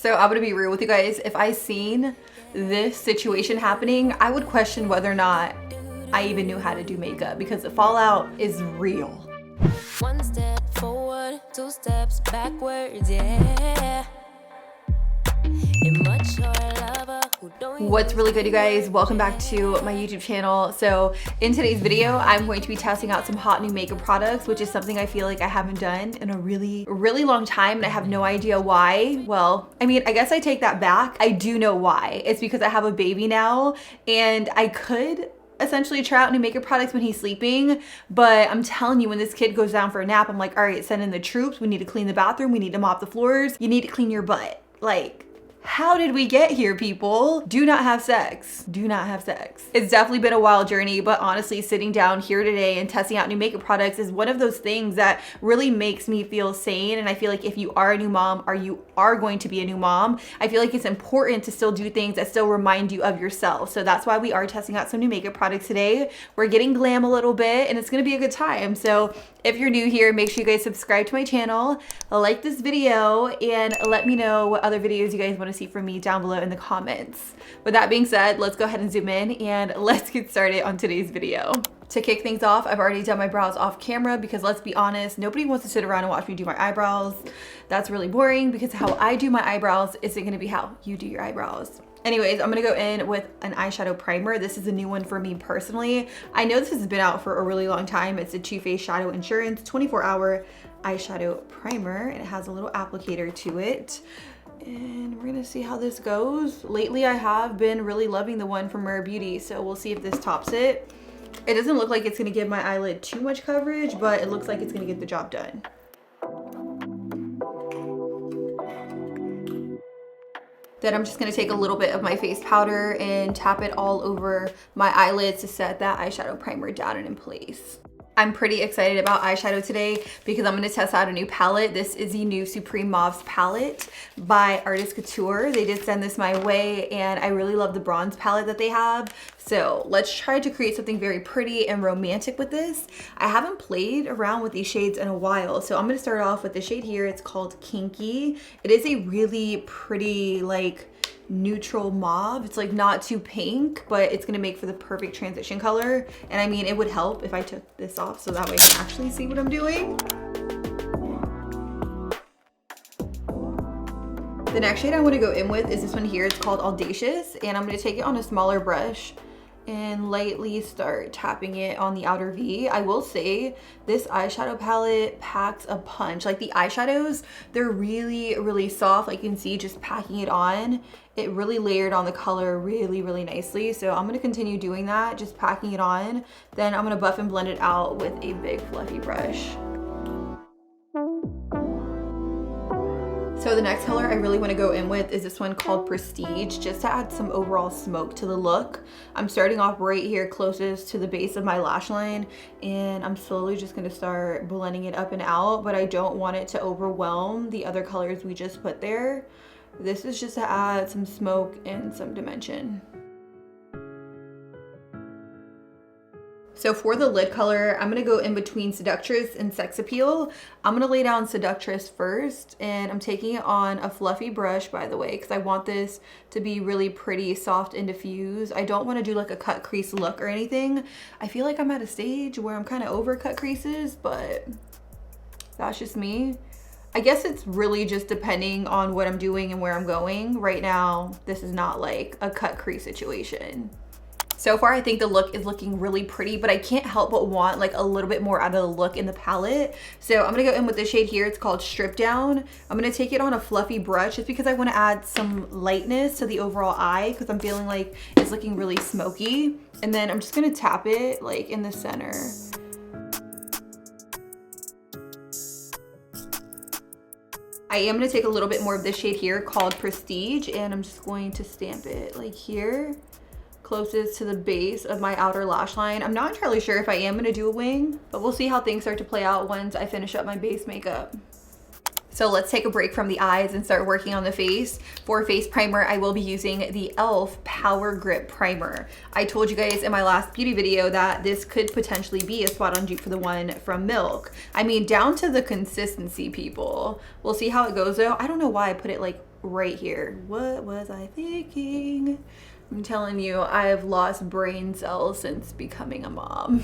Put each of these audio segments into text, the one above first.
So I'm gonna be real with you guys. If I seen this situation happening, I would question whether or not I even knew how to do makeup because the fallout is real. One step forward, two steps backwards, yeah. What's really good, you guys? Welcome back to my YouTube channel. So in today's video, I'm going to be testing out some hot new makeup products, which is something I feel like I haven't done in a really long time, and I have no idea why. Well, I mean, I guess I take that back. I do know why. It's because I have a baby now, and I could essentially try out new makeup products when he's sleeping, but I'm telling you, when this kid goes down for a nap, I'm like, all right, send in the troops. We need to clean the bathroom. We need to mop the floors. You need to clean your butt. Like, how did we get here, people? Do not have sex. Do not have sex. It's definitely been a wild journey, but honestly, sitting down here today and testing out new makeup products is one of those things that really makes me feel sane. And I feel like if you are a new mom or you are going to be a new mom, I feel like it's important to still do things that still remind you of yourself. So that's why we are testing out some new makeup products today. We're getting glam a little bit, and it's gonna be a good time. So if you're new here, make sure you guys subscribe to my channel, like this video, and let me know what other videos you guys want to see from me down below in the comments. With that being said, let's go ahead and zoom in and let's get started on today's video. To kick things off, I've already done my brows off camera because let's be honest, nobody wants to sit around and watch me do my eyebrows. That's really boring because how I do my eyebrows isn't going to be how you do your eyebrows. Anyways, I'm gonna go in with an eyeshadow primer. This is a new one for me personally. I know this has been out for a really long time. It's a Too Faced Shadow Insurance 24-hour eyeshadow primer, and it has a little applicator to it. And we're gonna see how this goes. Lately, I have been really loving the one from Rare Beauty, so we'll see if this tops it. It doesn't look like it's gonna give my eyelid too much coverage, but it looks like it's gonna get the job done. Then I'm just gonna take a little bit of my face powder and tap it all over my eyelids to set that eyeshadow primer down and in place. I'm pretty excited about eyeshadow today because I'm gonna test out a new palette. This is the new Supreme Mauves palette by Artist Couture. They did send this my way, and I really love the bronze palette that they have. So let's try to create something very pretty and romantic with this. I haven't played around with these shades in a while, so I'm gonna start off with the shade here. It's called Kinky. It is a really pretty, like, neutral mauve. It's like not too pink, but it's gonna make for the perfect transition color. And I mean, it would help if I took this off so that way I can actually see what I'm doing. The next shade I want to go in with is this one here. It's called Audacious, and I'm going to take it on a smaller brush and lightly start tapping it on the outer V. I will say this eyeshadow palette packs a punch. Like, the eyeshadows, they're really soft. Like, you can see just packing it on, it really layered on the color really nicely. So I'm going to continue doing that, just packing it on. Then I'm going to buff and blend it out with a big fluffy brush. So the next color I really want to go in with is this one called Prestige, just to add some overall smoke to the look. I'm starting off right here closest to the base of my lash line, and I'm slowly just going to start blending it up and out, but I don't want it to overwhelm the other colors we just put there. This is just to add some smoke and some dimension. So for the lid color, I'm gonna go in between Seductress and Sex Appeal. I'm gonna lay down Seductress first, and I'm taking it on a fluffy brush, by the way, because I want this to be really pretty, soft, and diffuse. I don't wanna do like a cut crease look or anything. I feel like I'm at a stage where I'm kind of over cut creases, but that's just me. I guess it's really just depending on what I'm doing and where I'm going. Right now, this is not like a cut crease situation. So far, I think the look is looking really pretty, but I can't help but want like a little bit more out of the look in the palette. So I'm gonna go in with this shade here. It's called Strip Down. I'm gonna take it on a fluffy brush just because I wanna add some lightness to the overall eye because I'm feeling like it's looking really smoky. And then I'm just gonna tap it like in the center. I am gonna take a little bit more of this shade here called Prestige, and I'm just going to stamp it like here, closest to the base of my outer lash line. I'm not entirely sure if I am gonna do a wing, but we'll see how things start to play out once I finish up my base makeup. So let's take a break from the eyes and start working on the face. For face primer, I will be using the e.l.f. Power Grip Primer. I told you guys in my last beauty video that this could potentially be a spot on dupe for the one from Milk. I mean, down to the consistency, people. We'll see how it goes though. I don't know why I put it like right here. What was I thinking? I'm telling you, I've lost brain cells since becoming a mom.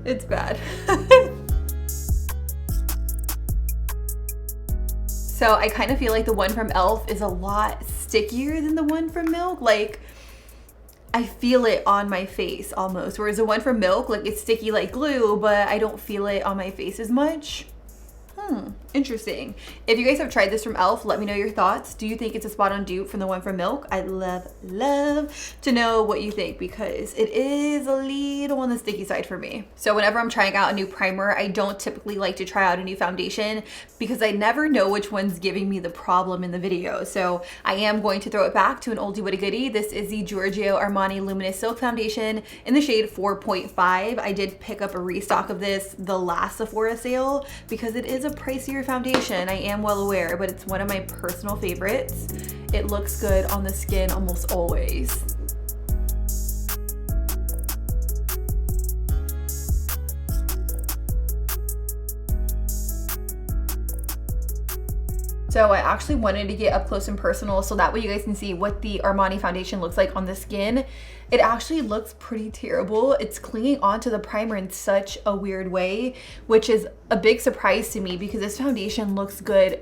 It's bad. So I kind of feel like the one from e.l.f. is a lot stickier than the one from Milk. Like, I feel it on my face almost. Whereas the one from Milk, like, it's sticky like glue, but I don't feel it on my face as much. Interesting. If you guys have tried this from e.l.f., let me know your thoughts. Do you think it's a spot on dupe from the one from Milk? I'd love to know what you think, because it is a little on the sticky side for me. So whenever I'm trying out a new primer, I don't typically like to try out a new foundation because I never know which one's giving me the problem in the video. So I am going to throw it back to an oldie but a goodie. This is the Giorgio Armani Luminous Silk Foundation in the shade 4.5. I did pick up a restock of this the last Sephora sale because it is a pricier foundation. I am well aware, but it's one of my personal favorites. It looks good on the skin almost always. So I actually wanted to get up close and personal so that way you guys can see what the Armani foundation looks like on the skin. It actually looks pretty terrible. It's clinging onto the primer in such a weird way, which is a big surprise to me because this foundation looks good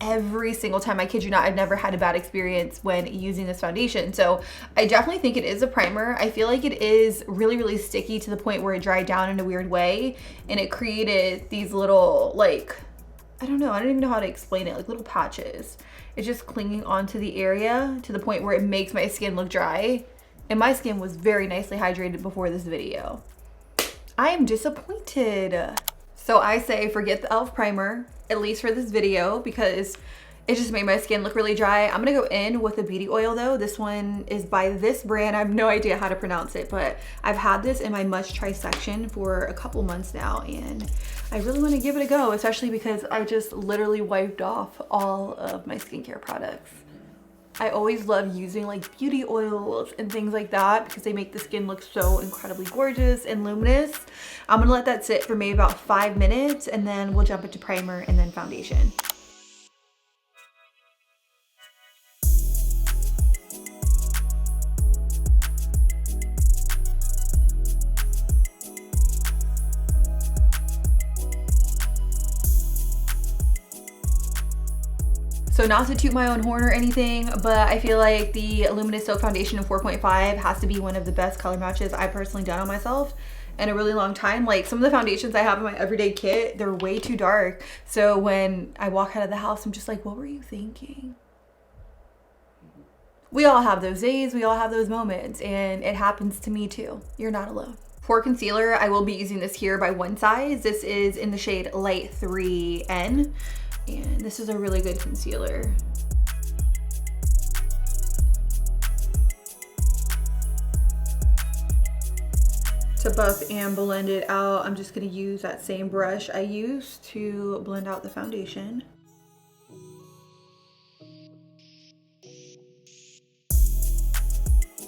every single time. I kid you not, I've never had a bad experience when using this foundation. So I definitely think it is a primer. I feel like it is really sticky to the point where it dried down in a weird way and it created these little, like, I don't even know how to explain it, like little patches. It's just clinging onto the area to the point where it makes my skin look dry. And my skin was very nicely hydrated before this video. I am disappointed. So I say forget the e.l.f. primer, at least for this video, because it just made my skin look really dry. I'm gonna go in with a beauty oil though. This one is by this brand. I have no idea how to pronounce it, but I've had this in my must try section for a couple months now, and I really wanna give it a go, especially because I just literally wiped off all of my skincare products. I always love using like beauty oils and things like that because they make the skin look so incredibly gorgeous and luminous. I'm gonna let that sit for maybe about 5 minutes and then we'll jump into primer and then foundation. So not to toot my own horn or anything, but I feel like the Luminous Silk Foundation in 4.5 has to be one of the best color matches I've personally done on myself in a really long time. Like some of the foundations I have in my everyday kit, they're way too dark. So when I walk out of the house, I'm just like, what were you thinking? We all have those days, we all have those moments, and it happens to me too. You're not alone. For concealer, I will be using this here by One Size. This is in the shade Light 3N. And this is a really good concealer. To buff and blend it out, I'm just gonna use that same brush I used to blend out the foundation.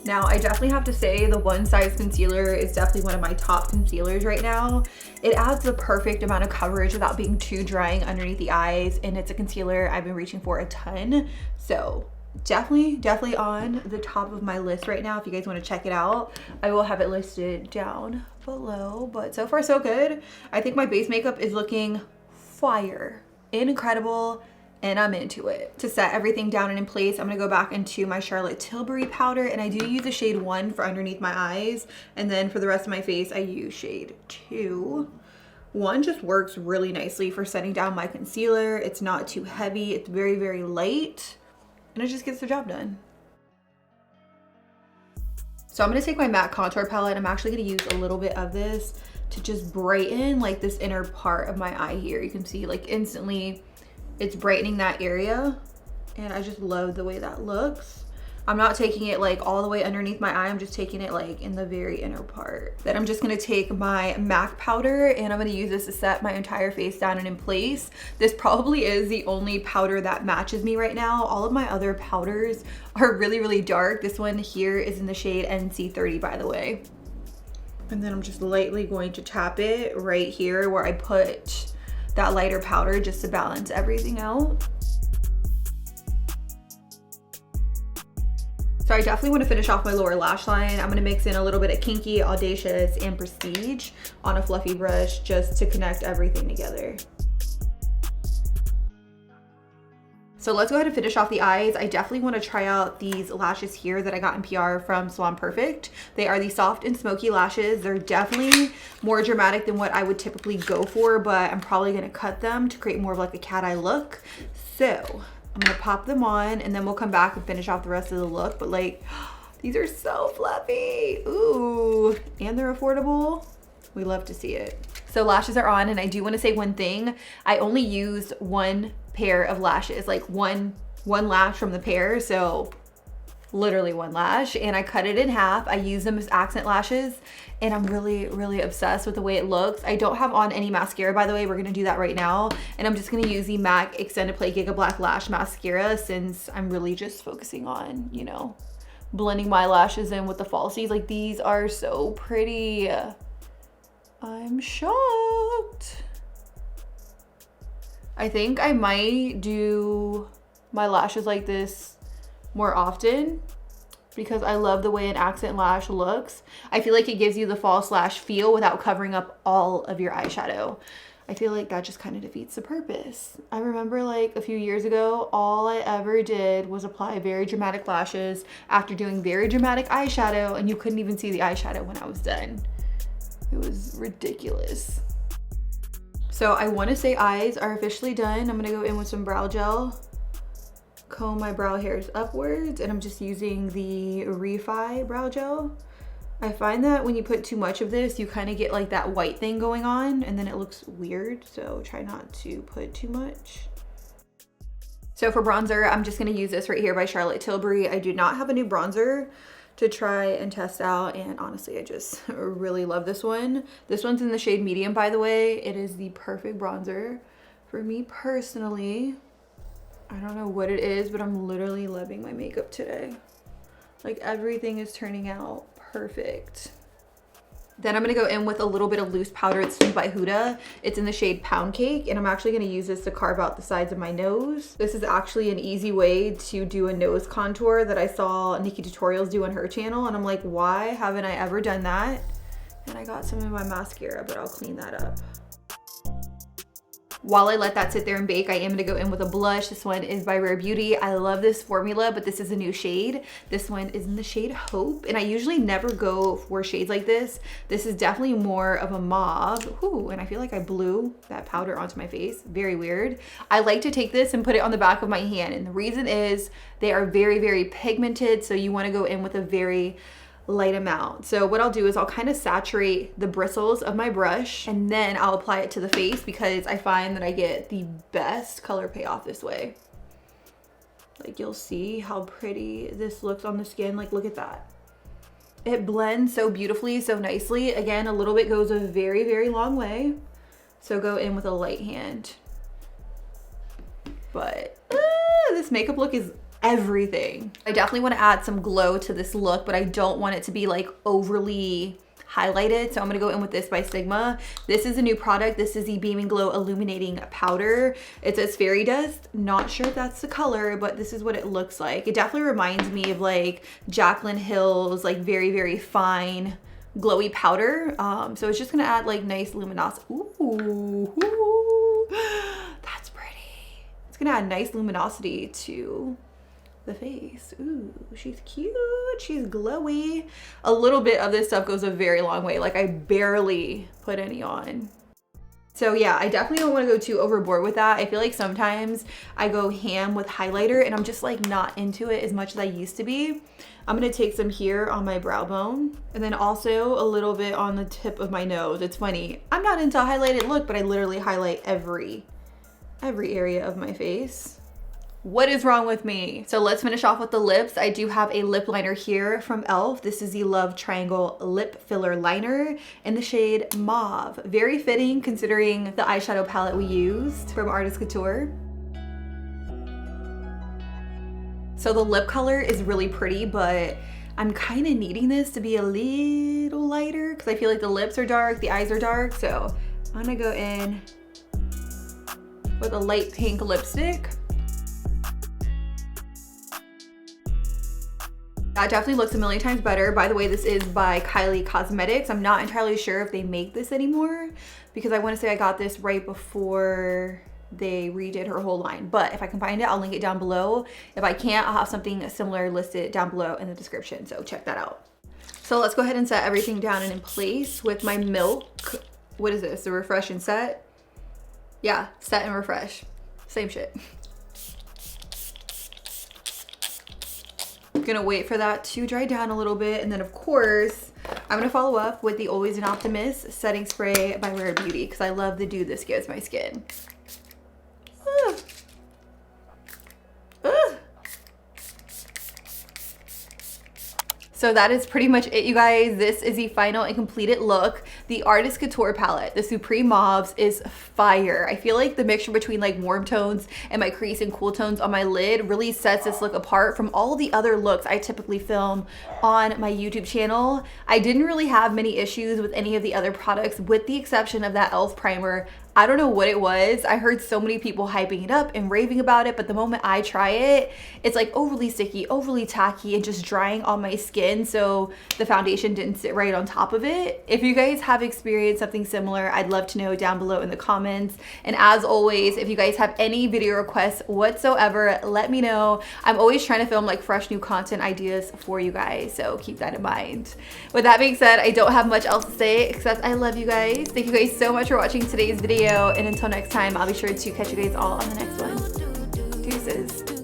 Now, I definitely have to say the One Size concealer is definitely one of my top concealers right now. It adds the perfect amount of coverage without being too drying underneath the eyes, and it's a concealer I've been reaching for a ton. So definitely on the top of my list right now. If you guys want to check it out, I will have it listed down below. But so far so good. I think my base makeup is looking fire, incredible, and I'm into it. To set everything down and in place, I'm gonna go back into my Charlotte Tilbury powder, and I do use a shade 1 for underneath my eyes, and then for the rest of my face I use shade 2. 1 just works really nicely for setting down my concealer. It's not too heavy, it's very light, and it just gets the job done. So I'm gonna take my MAC contour palette. I'm actually gonna use a little bit of this to just brighten like this inner part of my eye here. You can see like instantly it's brightening that area, and I just love the way that looks. I'm not taking it like all the way underneath my eye, I'm just taking it like in the very inner part. Then I'm just gonna take my MAC powder and I'm gonna use this to set my entire face down and in place. This probably is the only powder that matches me right now. All of my other powders are really dark. This one here is in the shade NC30, by the way. And then I'm just lightly going to tap it right here where I put that lighter powder just to balance everything out. So I definitely want to finish off my lower lash line. I'm gonna mix in a little bit of Kinky, Audacious, and Prestige on a fluffy brush just to connect everything together. So let's go ahead and finish off the eyes. I definitely want to try out these lashes here that I got in PR from Salon Perfect. They are the soft and smoky lashes. They're definitely more dramatic than what I would typically go for, but I'm probably going to cut them to create more of like a cat eye look. So I'm going to pop them on and then we'll come back and finish off the rest of the look. But like, these are so fluffy. Ooh, and they're affordable. We love to see it. So lashes are on, and I do want to say one thing. I only used one pair of lashes, like one lash from the pair, so literally one lash, and I cut it in half. I use them as accent lashes, and I'm really obsessed with the way it looks. I don't have on any mascara, by the way. We're gonna do that right now, and I'm just gonna use the MAC Extended Play Giga Black Lash Mascara since I'm really just focusing on, you know, blending my lashes in with the falsies. Like, these are so pretty. I'm shocked. I think I might do my lashes like this more often because I love the way an accent lash looks. I feel like it gives you the false lash feel without covering up all of your eyeshadow. I feel like that just kind of defeats the purpose. I remember like a few years ago, all I ever did was apply very dramatic lashes after doing very dramatic eyeshadow, and you couldn't even see the eyeshadow when I was done. It was ridiculous. So I want to say eyes are officially done. I'm gonna go in with some brow gel, comb my brow hairs upwards, and I'm just using the Refi brow gel. I find that when you put too much of this, you kind of get like that white thing going on, and then it looks weird, so try not to put too much. So for bronzer, I'm just gonna use this right here by Charlotte Tilbury. I do not have a new bronzer to try and test out, and honestly I just really love this one. This one's in the shade medium, by the way. It is the perfect bronzer for me personally. I don't know what it is, but I'm literally loving my makeup today. Like, everything is turning out perfect. Then I'm gonna go in with a little bit of loose powder. It's by Huda. It's in the shade Pound Cake, and I'm actually gonna use this to carve out the sides of my nose. This is actually an easy way to do a nose contour that I saw Nikki Tutorials do on her channel, and I'm like, why haven't I ever done that? And I got some in my mascara, but I'll clean that up. While I let that sit there and bake, I am gonna go in with a blush. This one is by Rare Beauty. I love this formula, but this is a new shade. This one is in the shade Hope, and I usually never go for shades like this. This is definitely more of a mauve. Ooh, and I feel like I blew that powder onto my face. Very weird. I like to take this and put it on the back of my hand, and the reason is they are very pigmented, so you wanna go in with a very light amount. So what I'll do is I'll kind of saturate the bristles of my brush, and then I'll apply it to the face because I find that I get the best color payoff this way. Like, you'll see how pretty this looks on the skin. Like, look at that. It blends so beautifully, so nicely. Again, a little bit goes a very long way. So go in with a light hand. But this makeup look is everything. I definitely want to add some glow to this look, but I don't want it to be like overly highlighted. So I'm gonna go in with this by Sigma. This is a new product. This is the Beaming Glow Illuminating Powder. It says Fairy Dust. Not sure if that's the color, but this is what it looks like. It definitely reminds me of like Jaclyn Hill's like very fine glowy powder. So it's just gonna add like nice luminosity. Ooh, that's pretty. It's gonna add nice luminosity to the face. Ooh, she's cute, she's glowy. A little bit of this stuff goes a very long way. Like, I barely put any on. So yeah, I definitely don't want to go too overboard with that. I feel like sometimes I go ham with highlighter and I'm just like not into it as much as I used to be. I'm gonna take some here on my brow bone and then also a little bit on the tip of my nose. It's funny, I'm not into a highlighted look, but I literally highlight every area of my face. What is wrong with me? So let's finish off with the lips. I do have a lip liner here from e.l.f. This is the Love Triangle Lip Filler Liner in the shade Mauve. Very fitting considering the eyeshadow palette we used from Artist Couture. So the lip color is really pretty, but I'm kind of needing this to be a little lighter because I feel like the lips are dark, the eyes are dark. So I'm gonna go in with a light pink lipstick. That definitely looks a million times better. By the way, this is by Kylie Cosmetics. I'm not entirely sure if they make this anymore because I want to say I got this right before they redid her whole line. But if I can find it, I'll link it down below. If I can't, I'll have something similar listed down below in the description. So check that out. So let's go ahead and set everything down and in place with my Milk. What is this? The refresh and set? Yeah, set and refresh. Same shit. I'm gonna wait for that to dry down a little bit, and then of course I'm gonna follow up with the Always an Optimist setting spray by Rare Beauty because I love the dew this gives my skin. So that is pretty much it, you guys. This is the final and completed look. The Artist Couture palette, the Supreme Mauves, is fire. I feel like the mixture between like warm tones and my crease and cool tones on my lid really sets this look apart from all the other looks I typically film on my YouTube channel. I didn't really have many issues with any of the other products with the exception of that e.l.f. primer. I don't know what it was. I heard so many people hyping it up and raving about it, but the moment I try it, it's like overly sticky, overly tacky, and just drying on my skin, so the foundation didn't sit right on top of it. If you guys have experienced something similar, I'd love to know down below in the comments. And as always, if you guys have any video requests whatsoever, let me know. I'm always trying to film like fresh new content ideas for you guys, so keep that in mind. With that being said, I don't have much else to say except I love you guys. Thank you guys so much for watching today's video. And until next time, I'll be sure to catch you guys all on the next one. Deuces.